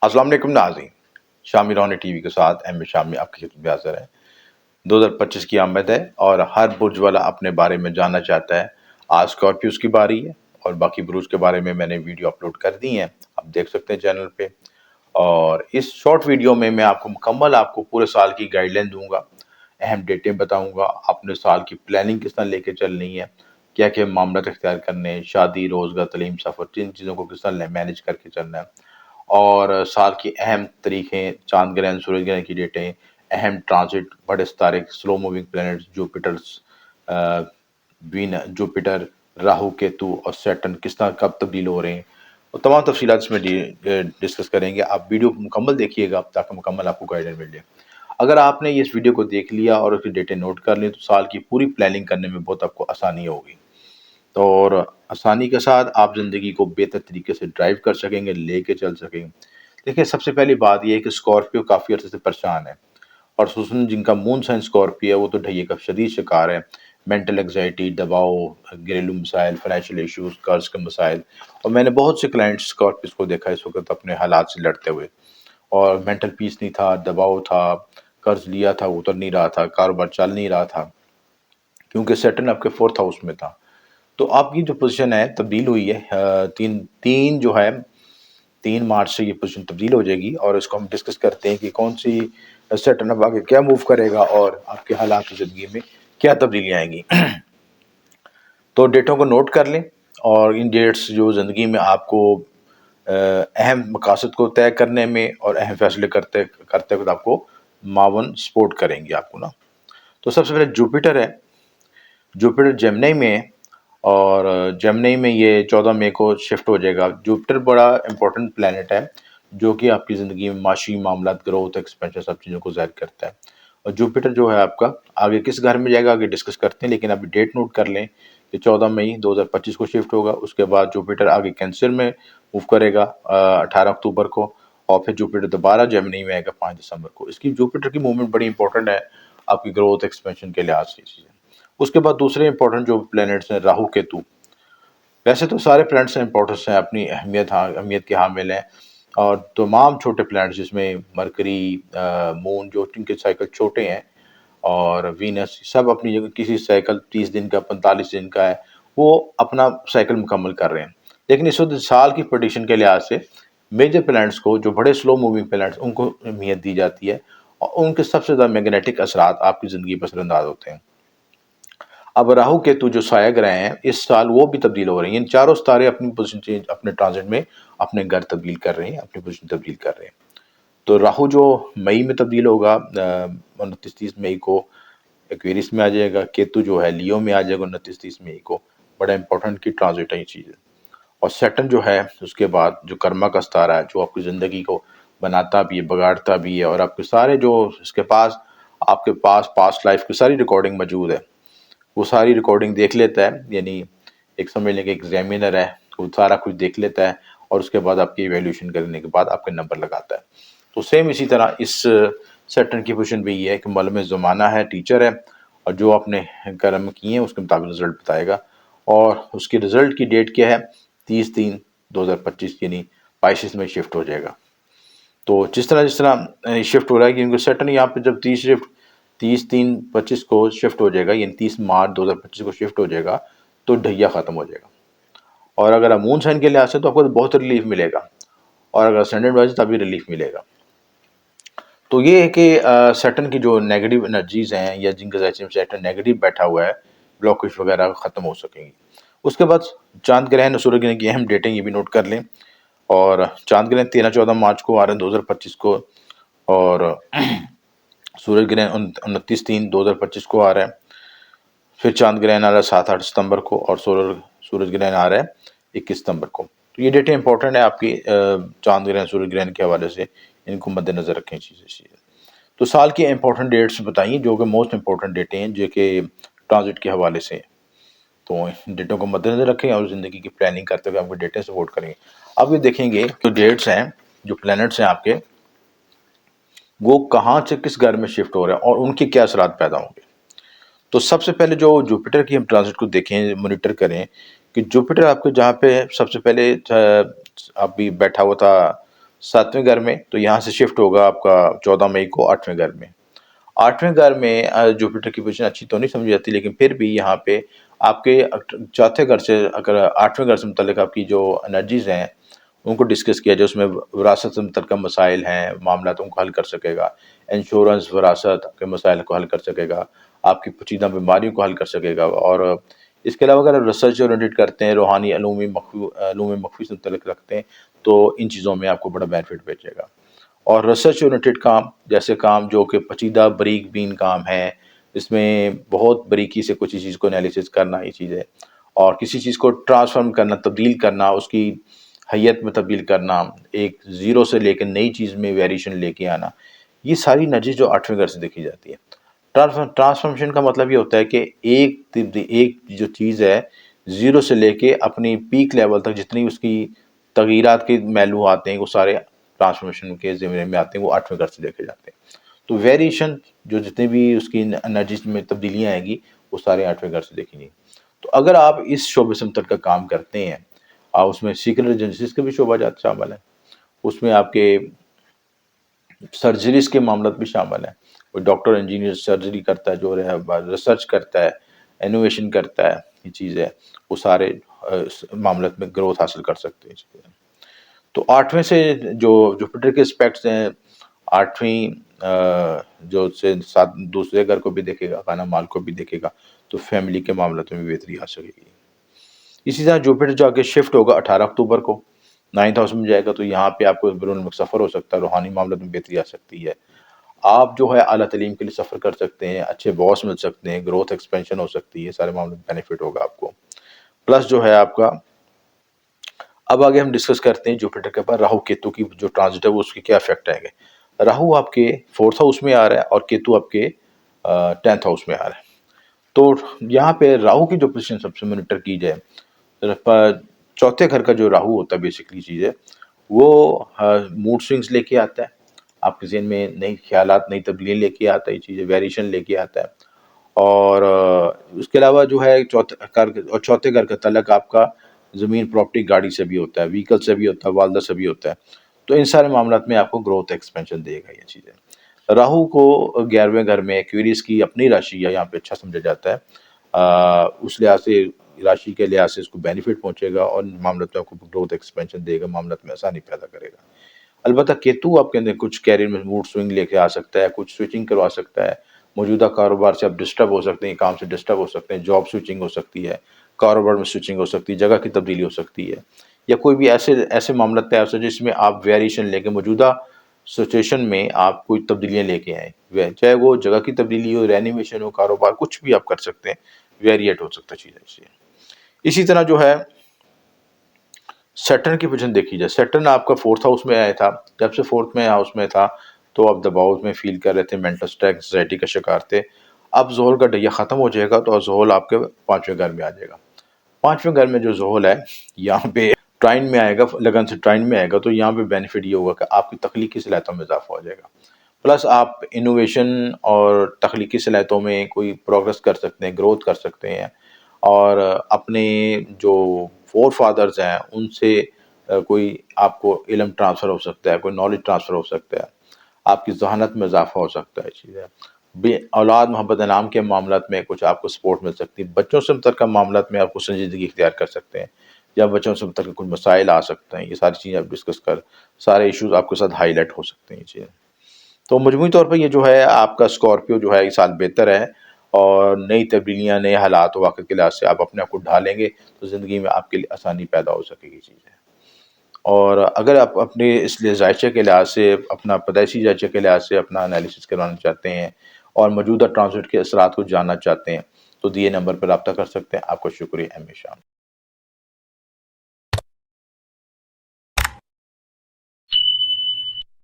अस्सलाम वालेकुम नाज़रीन, शामी रोहानी टीवी के साथ एम शामी आपकी खिदमत में हाज़िर है। 2025 की आमद है और हर बुर्ज वाला अपने बारे में जानना चाहता है। आज स्कॉर्पियोज की बारी है और बाकी बुर्ज के बारे में मैंने वीडियो अपलोड कर दी हैं, आप देख सकते हैं चैनल पे। और इस शॉर्ट वीडियो में मैं आपको पूरे साल की गाइडलाइन दूंगा, अहम डेटें बताऊंगा, अपने साल की प्लानिंग किस तरह लेके चलनी है, क्या क्या मामला इख्तियार करने हैं, शादी, रोज़गार, तलीम, सफ़र, जिन चीज़ों को किस तरह मैनेज करके चलना है। और साल की अहम तारीखें, चांद ग्रहण, सूरज ग्रहण की डेटें, अहम ट्रांजिट, बड़े सितारे, slow moving planets, Jupiter, Rahu, Ketu और सैटर्न किस तरह कब तब्दील हो रहे हैं, और तमाम तफसीलात इसमें डिस्कस करेंगे। आप वीडियो मुकम्मल देखिएगा ताकि मुकम्मल आपको गाइडेंस मिल जाए। अगर आपने इस वीडियो को देख लिया और उसकी डेटें नोट कर ली तो साल की पूरी प्लानिंग करने में बहुत आपको आसानी होगी। तो और आसानी के साथ आप ज़िंदगी को बेहतर तरीके से ड्राइव कर सकेंगे, लेके चल सकेंगे। देखिए, सबसे पहली बात ये है कि स्कॉर्पियो काफ़ी अर्से से परेशान है, और खुसूसन जिनका मून साइन स्कॉर्पियो है वो तो ढैये का शदीद शिकार है। मेंटल एंग्जाइटी, दबाव, घरेलू मसाइल, फाइनेंशियल इश्यूज, कर्ज के मसाइल। और मैंने बहुत से क्लाइंट्स स्कॉर्पियोज को देखा इस वक्त अपने हालात से लड़ते हुए। और मेंटल पीस नहीं था, दबाव था, कर्ज लिया था उतर नहीं रहा था, कारोबार चल नहीं रहा था, क्योंकि सैटर्न आपके फोर्थ हाउस में था। तो आपकी जो पोजीशन है तब्दील हुई है, तीन तीन जो है 3 मार्च से ये पोजीशन तब्दील हो जाएगी, और इसको हम डिस्कस करते हैं कि कौन सी सैटर्न अब आगे क्या मूव करेगा और आपके हालात ज़िंदगी में क्या तब्दीलियाँ आएंगी। तो डेटों को नोट कर लें, और इन डेट्स जो ज़िंदगी में आपको अहम मकासद को तय करने में और अहम फैसले करते करते वक्त आपको मावन सपोर्ट करेंगे आपको ना। तो सबसे पहले जुपिटर है। जुपिटर जेमिनी में है, और जेमिनी में ये 14 मई को शिफ्ट हो जाएगा। जुपिटर बड़ा इंपॉर्टेंट प्लैनेट है जो कि आपकी ज़िंदगी में माशी मामलात, ग्रोथ, एक्सपेंशन, सब चीज़ों को ज़ाहिर करता है। और जुपिटर जो है आपका आगे किस घर में जाएगा आगे डिस्कस करते हैं, लेकिन अभी डेट नोट कर लें कि 14 मई 2025 को शिफ्ट होगा। उसके बाद जुपिटर आगे कैंसर में मूव करेगा 18 अक्टूबर को, और फिर जुपिटर दोबारा जेमिनी में आएगा 5 दिसंबर को। इसकी जुपिटर की मूवमेंट बड़ी इंपॉर्टेंट है आपकी ग्रोथ, एक्सपेंशन के लिहाज से चीज़ें। उसके बाद दूसरे इंपॉर्टेंट जो प्लैनेट्स हैं, राहु, केतु। वैसे तो सारे प्लैनेट्स इंपॉर्टेंस हैं, अपनी अहमियत के हामिल हैं, और तमाम छोटे प्लैनेट्स जिसमें मरकरी, मून जो जिनके साइकिल छोटे हैं, और वीनस, सब अपनी जगह, किसी साइकिल 30 दिन का, 45 दिन का है, वो अपना साइकिल मुकम्मल कर रहे हैं। लेकिन इस वक्त साल की प्रेडिक्शन के लिहाज से मेजर प्लैनेट्स को, जो बड़े स्लो मूविंग प्लैनेट्स, उनको अहमियत दी जाती है, और उनके सबसे ज़्यादा मैग्नेटिक असरात आपकी ज़िंदगी पर असरअंदाज होते हैं। अब राहु केतु जो साया ग्रह हैं इस साल वो भी तब्दील हो रहे हैं। इन चारों सितारे अपनी पोजीशन चेंज, अपने ट्रांजिट में अपने घर तब्दील कर रहे हैं, अपनी पोजीशन तब्दील कर रहे हैं। तो राहु जो मई में तब्दील होगा 29-30 मई को एक्वेरियस में आ जाएगा। केतु जो है लियो में आ जाएगा 29-30 मई को। बड़ा इंपॉर्टेंट की ट्रांजिट है ये चीज़। और सैटर्न जो है उसके बाद जो कर्मा का सितारा है, जो आपकी ज़िंदगी को बनाता भी है, बिगाड़ता भी है, और आपके सारे जो इसके पास आपके पास पास्ट लाइफ की सारी रिकॉर्डिंग मौजूद है, वो सारी रिकॉर्डिंग देख लेता है। यानी एक समझ लें कि एग्जामिनर है, वो सारा कुछ देख लेता है, और उसके बाद आपकी इवैल्यूएशन करने के बाद आपके नंबर लगाता है। तो सेम इसी तरह इस सैटर्न की पोजीशन भी ये है कि मालूम ज़माना है, टीचर है, और जो आपने कर्म किए हैं उसके मुताबिक रिजल्ट बताएगा। और उसके रिजल्ट की डेट क्या है? 30/3/2025, यानी पाइसेस में शिफ्ट हो जाएगा। तो जिस तरह शिफ्ट हो रहा है, क्योंकि सैटर्न यहाँ पे जब 30/3/25 को शिफ्ट हो जाएगा, यानी 30 मार्च 2025 को शिफ्ट हो जाएगा, तो ढैया ख़त्म हो जाएगा। और अगर आप मून साइन के लिहाज से तो आपको बहुत रिलीफ मिलेगा, और अगर स्टैंडर्ड वाइज तभी रिलीफ मिलेगा। तो ये है कि सैटर्न की जो नेगेटिव एनर्जीज हैं, या जिनके ज़रिए सैटर्न नेगेटिव बैठा हुआ है, ब्लॉकेज वगैरह ख़त्म हो सकेंगी। उसके बाद चांद ग्रहण और सूर्य ग्रहण की अहम डेटें ये भी नोट कर लें। और चांद ग्रहण 13-14 मार्च को आ रहे हैं 2025 को, और सूरज ग्रहण 29/3/2025 को आ रहा है। फिर चांद ग्रहण आ रहा है 7-8 सितंबर को, और सूरज ग्रहण आ रहा है 21 सितंबर को। तो ये डेटें इंपॉर्टेंट है आपकी चांद ग्रहण, सूरज ग्रहण के हवाले से, इनको मद्देनजर रखें चीज़ें। तो साल की इंपॉर्टेंट डेट्स बताइए, जो कि मोस्ट इंपॉर्टेंट डेटें हैं, जो कि ट्रांजिट के हवाले से। तो इन डेटों को मद्देनजर रखें और ज़िंदगी की प्लानिंग करते हुए आपको डेटें सपोर्ट करेंगे। अब ये देखेंगे जो डेट्स हैं, जो प्लैनेट्स हैं आपके, वो कहाँ से किस घर में शिफ्ट हो रहे हैं और उनके क्या असरात पैदा होंगे। तो सबसे पहले जो जुपिटर की हम ट्रांजिट को देखें, मॉनिटर करें कि जुपिटर आपके जहाँ पे सबसे पहले अभी बैठा हुआ था 7वें घर में, तो यहाँ से शिफ्ट होगा आपका 14 मई को 8वें घर में। 8वें घर में जुपिटर की पोजीशन अच्छी तो नहीं समझी जाती, लेकिन फिर भी यहाँ पे आपके चौथे घर से, अगर 8वें घर से मुतल्लिक आपकी जो एनर्जीज़ हैं उनको डिस्कस किया जाए, उसमें विरासत से मुतल्लिक़ मसाइल हैं, मामलात उनको हल कर सकेगा, इंश्योरेंस, विरासत के मसाइल को हल कर सकेगा, आपकी पेचीदा बीमारियों को हल कर सकेगा। और इसके अलावा अगर आप रिसर्च ओरिएंटेड करते हैं, रूहानी अलूम मख्फ़ी से मुतल्लिक़ रखते हैं, तो इन चीज़ों में आपको बड़ा बेनिफिट भेजेगा। और रिसर्च ओरिएंटेड काम, जैसे काम जो कि पेचीदा बारीक बीन काम है, इसमें बहुत बारीकी से कुछ चीज़ को एनालिसिस करना, ये चीज़ है। और किसी चीज़ को ट्रांसफ़ॉर्म करना, तब्दील करना, उसकी हैयत में तब्दील करना, एक ज़ीरो से लेकर नई चीज़ में वेरिएशन लेके आना, ये सारी एनर्जी जो 8वें घर से देखी जाती है। ट्रांसफॉर्मेशन का मतलब ये होता है कि एक जो चीज़ है, ज़ीरो से लेके अपनी पीक लेवल तक जितनी उसकी तग़यीरात के पहलू आते हैं, वो सारे ट्रांसफॉर्मेशन के ज़िम्मे में आते हैं, वो 8वें घर से देखे जाते हैं। तो वेरिएशन जो जितने भी उसकी एनर्जीज़ में तब्दीलियाँ आएँगी, वो सारे 8वें घर से देखेंगी। तो अगर आप इस शोबे से मुतल्लिक़ काम करते हैं, उसमें सीक्रेट एजेंसीज़ का भी शोबा शामिल है, उसमें आपके सर्जरीज़ के मामलात भी शामिल हैं। कोई डॉक्टर, इंजीनियर सर्जरी करता है, जो है रिसर्च करता है, इनोवेशन करता है, ये चीज़ है, वो सारे इस मामलात में ग्रोथ हासिल कर सकते हैं। तो 8वें से जो जुपिटर के एस्पेक्ट्स हैं, 8वीं जो से 7 दूसरे घर को भी देखेगा, खाना माल को भी देखेगा, तो फैमिली के मामलात में भी बेहतरी आ सकेगी। इसी तरह जुपिटर जो आगे शिफ्ट होगा 18 अक्टूबर को 9th हाउस में जाएगा, तो यहाँ पे आपको बैरून मुल्क सफ़र हो सकता है, रूहानी मामलों में बेहतरी आ सकती है। आप जो है आला तालीम के लिए सफ़र कर सकते हैं, अच्छे बॉस मिल सकते हैं, ग्रोथ एक्सपेंशन हो सकती है, सारे मामलों में बेनिफिट होगा आपको। प्लस जो है आपका, अब आगे हम डिस्कस करते हैं जुपिटर के ऊपर राहु केतु की जो ट्रांजिट है, वो उसके क्या इफेक्ट आएंगे। राहु आपके 4th हाउस में आ रहा है और केतु आपके 10th हाउस में आ रहा है। तो यहाँ पे राहु की जो पोजीशन सबसे मॉनिटर की जाए, चौथे घर का जो राहु होता है, बेसिकली चीज़ है वो मूड स्विंग्स लेके आता है, आपके ज़हन में नई ख्यालात, नई तब्दीली लेके आता है, ये चीज़ें वेरिएशन लेके आता है। और उसके अलावा जो है चौथे घर का तल्लक आपका ज़मीन, प्रॉपर्टी, गाड़ी से भी होता है, व्हीकल से भी होता है, वालदा से भी होता है। तो इन सारे मामलात में आपको ग्रोथ एक्सपेंशन देगा ये चीज़ें। राहु को 11वें घर में एक्वेरियस की अपनी राशि या यहाँ पे अच्छा समझा जाता है, उस लिहाज से राशि के लिहाज से इसको बेनिफिट पहुंचेगा और मामलात में आपको ग्रोथ एक्सपेंशन देगा, मामलात में आसानी पैदा करेगा। अलबत्ता केतु आपके अंदर कुछ कैरियर में मूड स्विंग लेके आ सकता है, कुछ स्विचिंग करवा सकता है, मौजूदा कारोबार से आप डिस्टर्ब हो सकते हैं, काम से डिस्टर्ब हो सकते हैं, जॉब स्विचिंग हो सकती है, कारोबार में स्विचिंग हो सकती है, जगह की तब्दीली हो सकती है, या कोई भी ऐसे मामला तय हो सकते हैं जिसमें आप वेरिएशन लेके मौजूदा सिचुएशन में आप कोई तब्दीलियाँ लेके आएँ, चाहे वो जगह की तब्दीली हो, रेनोवेशन हो, कारोबार, कुछ भी आप कर सकते हैं, वेरिएट हो सकता है चीज़ें। इसी तरह जो है सैटर्न की पोजीशन देखी जाए, सैटर्न आपका 4th हाउस में आया था, जब से 4th में हाउस में था तो आप दबाव में फील कर रहे थे, मेंटल स्ट्रेस, एंग्जायटी का शिकार थे। अब ज़ोहल का डैया ख़त्म हो जाएगा, तो ज़ोहल आपके 5वें घर में आ जाएगा। 5वें घर में जो ज़ोहल है, यहाँ पे ट्राइन में आएगा, लगन से ट्राइन में आएगा, तो यहाँ पे बेनिफिट ये होगा कि आपकी तख्लीकी सलाहियतों में इजाफा हो जाएगा। प्लस आप इनोवेशन और तख्लीकी सलाहियतों में कोई प्रोग्रेस कर सकते हैं, ग्रोथ कर सकते हैं, और अपने जो फोर फादर्स हैं उनसे कोई आपको इल्म ट्रांसफ़र हो सकता है, कोई नॉलेज ट्रांसफ़र हो सकता है, आपकी ज़हानत में इजाफा हो सकता है चीज़ें। बे औलाद मोहब्बत इनाम के मामलात में कुछ आपको सपोर्ट मिल सकती है, बच्चों से मुतल्लिक़ मामलात में आपको संजीदगी इख्तियार कर सकते हैं, या बच्चों से मुतल्लिक़ कुछ मसाइल आ सकते हैं, ये सारी चीज़ें आप डिस्कस कर, सारे इश्यूज़ आपके साथ हाईलाइट हो सकते हैं ये चीज़ें। तो मजमूई तौर पर ये जो है आपका स्कॉर्पियो जो है इस साल बेहतर है, और नई तब्दीलियाँ, नए हालात वाक़ई के लिहाज से आप अपने आप को ढालेंगे, तो ज़िंदगी में आपके लिए आसानी पैदा हो सकेगी चीज़ें। और अगर आप अपने इसलिए ज़ायचे के लिहाज से, अपना पैदाइशी ज़ायचे के लिहाज से अपना एनालिसिस करवाना चाहते हैं और मौजूदा ट्रांज़िट के असरात को जानना चाहते हैं, तो दिए नंबर पर राब्ता कर सकते हैं। आपका शुक्रिया हमेशा।